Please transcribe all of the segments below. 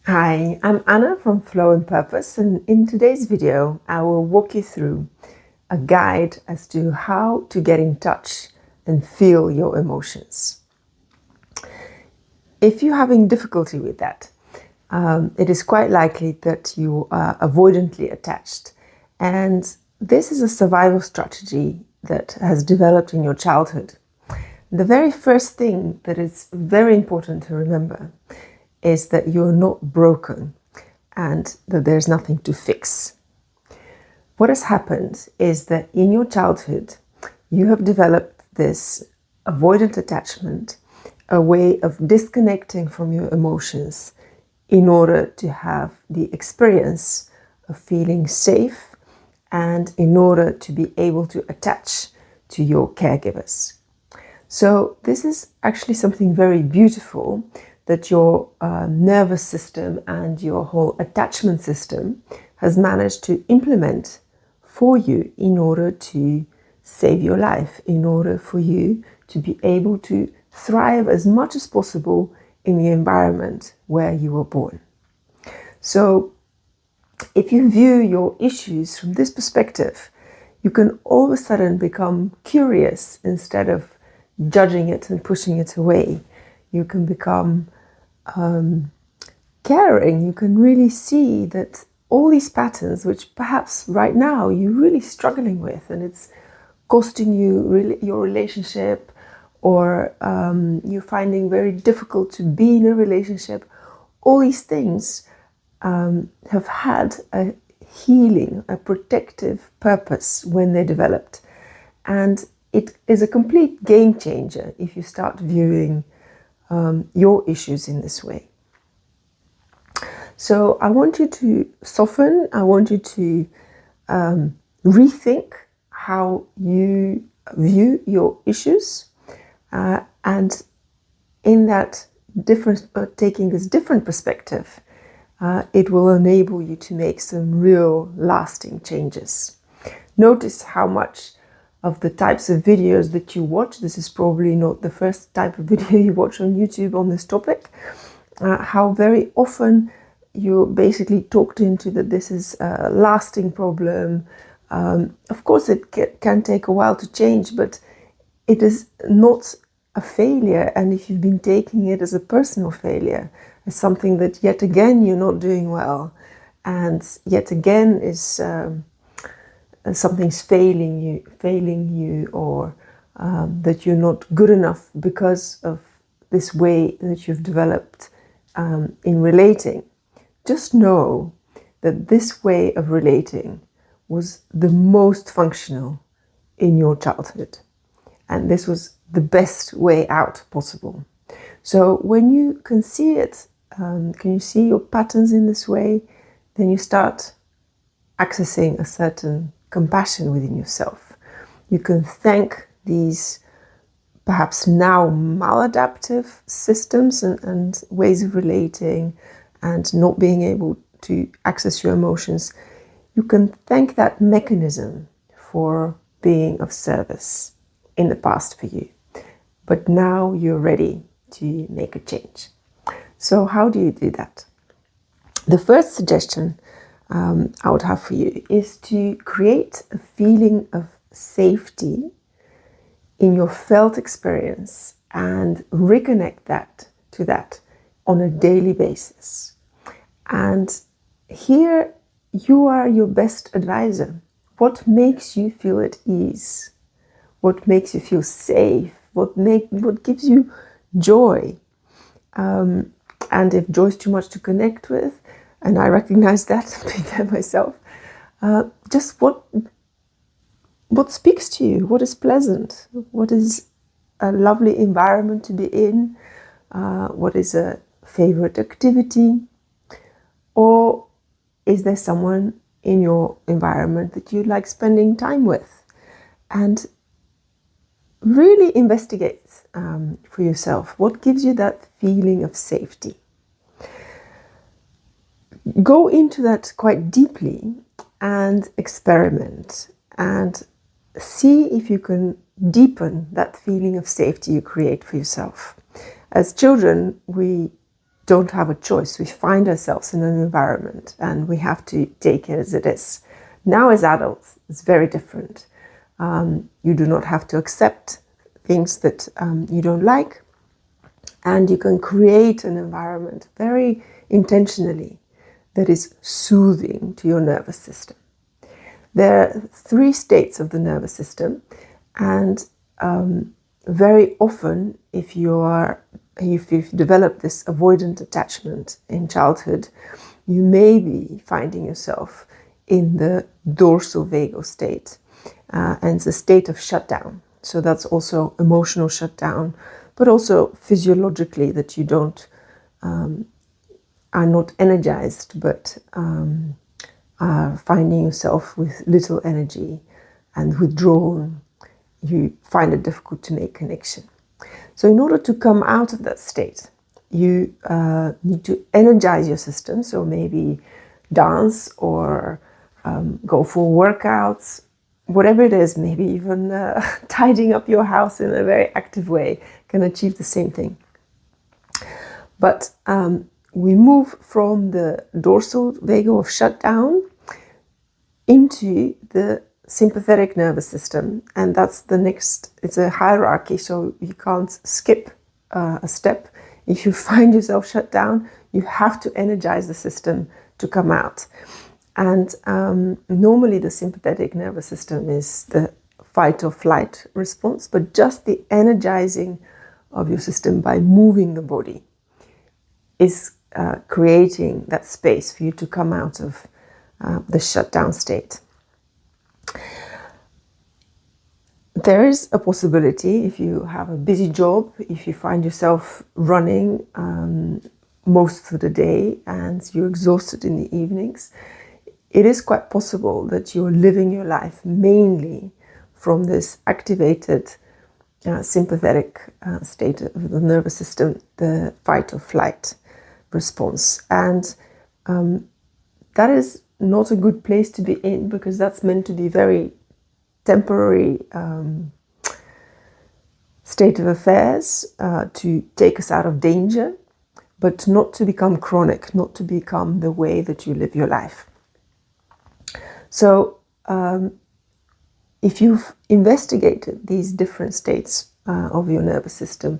Hi, I'm Anna from Flow and Purpose, and in today's video, I will walk you through a guide as to how to get in touch and feel your emotions. If you're having difficulty with that, it is quite likely that you are avoidantly attached, and this is a survival strategy that has developed in your childhood. The very first thing that is very important to remember is that you're not broken and that there's nothing to fix. What has happened is that in your childhood, you have developed this avoidant attachment, a way of disconnecting from your emotions in order to have the experience of feeling safe and in order to be able to attach to your caregivers. So this is actually something very beautiful that your nervous system and your whole attachment system has managed to implement for you in order to save your life, in order for you to be able to thrive as much as possible in the environment where you were born. So if you view your issues from this perspective, you can all of a sudden become curious instead of judging it and pushing it away. You can become caring. You can really see that all these patterns, which perhaps right now you're really struggling with, and it's costing you your relationship, or you're finding very difficult to be in a relationship, all these things have had a healing, a protective purpose when they developed. And it is a complete game changer if you start viewing your issues in this way. So I want you to soften, I want you to rethink how you view your issues, and in that different, taking this different perspective, it will enable you to make some real lasting changes. Notice how much of the types of videos that you watch, this is probably not the first type of video you watch on YouTube on this topic, how very often you're basically talked into that this is a lasting problem. Of course, it can take a while to change, but it is not a failure. And if you've been taking it as a personal failure, as something that yet again you're not doing well, and yet again is something's failing you, or that you're not good enough because of this way that you've developed in relating, just know that this way of relating was the most functional in your childhood, and this was the best way out possible. So when you can see it, can you see your patterns in this way, then you start accessing a certain compassion within yourself. You can thank these perhaps now maladaptive systems and ways of relating and not being able to access your emotions. You can thank that mechanism for being of service in the past for you. But now you're ready to make a change. So how do you do that? The first suggestion I would have for you is to create a feeling of safety in your felt experience and reconnect that to that on a daily basis. And here you are your best advisor. What makes you feel at ease? What makes you feel safe? What gives you joy? And if joy is too much to connect with, and I recognize that, being there myself, just what speaks to you, what is pleasant, what is a lovely environment to be in, what is a favorite activity, or is there someone in your environment that you like spending time with? And really investigate for yourself what gives you that feeling of safety. Go into that quite deeply and experiment and see if you can deepen that feeling of safety you create for yourself. As children, we don't have a choice. We find ourselves in an environment and we have to take it as it is. Now as adults, it's very different. You do not have to accept things that you don't like, and you can create an environment very intentionally that is soothing to your nervous system. There are 3 states of the nervous system, and very often if you've developed this avoidant attachment in childhood, you may be finding yourself in the dorsal vagal state, and it's a state of shutdown. So that's also emotional shutdown, but also physiologically that you don't are not energized, but are finding yourself with little energy and withdrawn. You find it difficult to make connection. So in order to come out of that state, you need to energize your system. So maybe dance or go for workouts, whatever it is, maybe even tidying up your house in a very active way can achieve the same thing. But we move from the dorsal vagal of shutdown into the sympathetic nervous system, and that's the next. It's a hierarchy, so you can't skip a step. If you find yourself shut down, you have to energize the system to come out. And normally the sympathetic nervous system is the fight or flight response, but just the energizing of your system by moving the body is creating that space for you to come out of the shutdown state. There is a possibility, if you have a busy job, if you find yourself running most of the day and you're exhausted in the evenings, it is quite possible that you're living your life mainly from this activated sympathetic state of the nervous system, the fight or flight response. And that is not a good place to be in, because that's meant to be very temporary state of affairs to take us out of danger, but not to become chronic, not to become the way that you live your life. So if you've investigated these different states of your nervous system,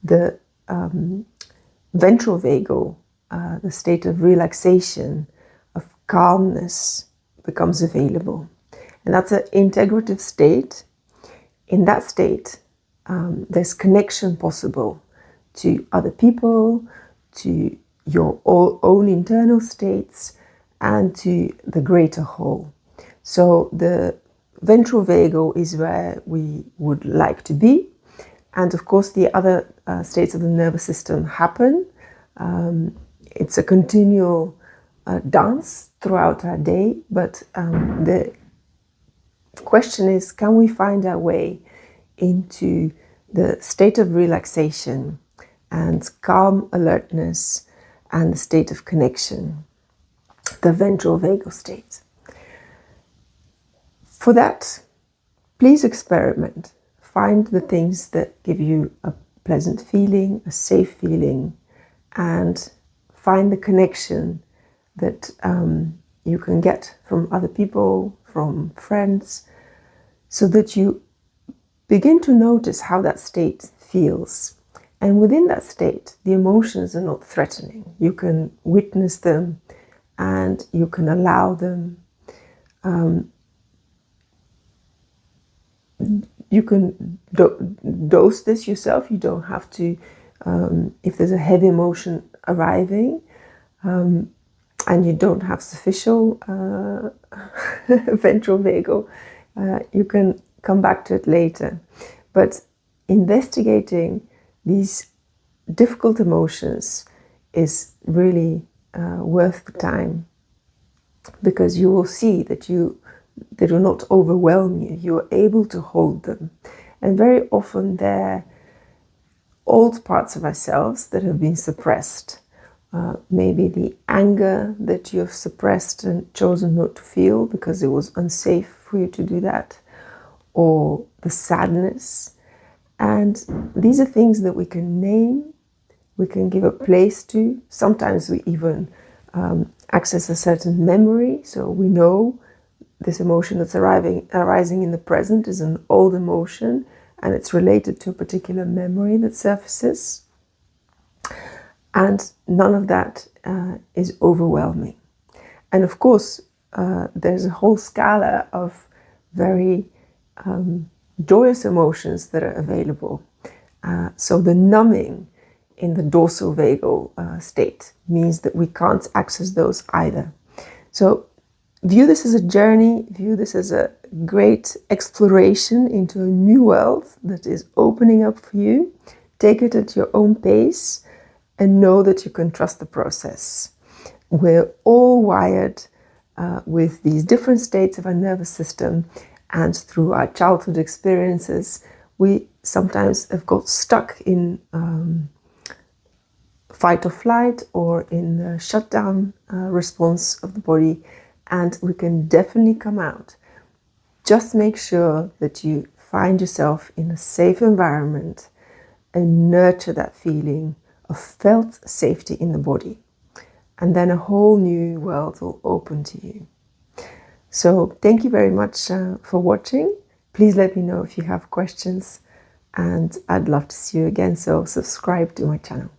the ventral vagal, the state of relaxation, of calmness, becomes available. And that's an integrative state. In that state, there's connection possible to other people, to your own internal states, and to the greater whole. So the ventral vagal is where we would like to be. And of course, the other states of the nervous system happen. It's a continual dance throughout our day, but the question is, can we find our way into the state of relaxation and calm alertness and the state of connection, the ventral vagal state? For that, please experiment. Find the things that give you a pleasant feeling, a safe feeling, and find the connection that you can get from other people, from friends, so that you begin to notice how that state feels. And within that state, the emotions are not threatening. You can witness them and you can allow them. You can dose this yourself. You don't have to, if there's a heavy emotion arriving and you don't have sufficient ventral vagal, you can come back to it later. But investigating these difficult emotions is really worth the time, because you will see that they do not overwhelm you. You are able to hold them. And very often they're old parts of ourselves that have been suppressed. Maybe the anger that you have suppressed and chosen not to feel because it was unsafe for you to do that, or the sadness. And these are things that we can name, we can give a place to. Sometimes we even access a certain memory, so we know this emotion that's arising in the present is an old emotion and it's related to a particular memory that surfaces. And none of that is overwhelming. And of course, there's a whole scala of very joyous emotions that are available. So the numbing in the dorsal vagal state means that we can't access those either. So view this as a journey, view this as a great exploration into a new world that is opening up for you. Take it at your own pace and know that you can trust the process. We're all wired with these different states of our nervous system, and through our childhood experiences, we sometimes have got stuck in fight or flight or in the shutdown response of the body, and we can definitely come out. Just make sure that you find yourself in a safe environment and nurture that feeling of felt safety in the body. And then a whole new world will open to you. So thank you very much for watching. Please let me know if you have questions, and I'd love to see you again. So subscribe to my channel.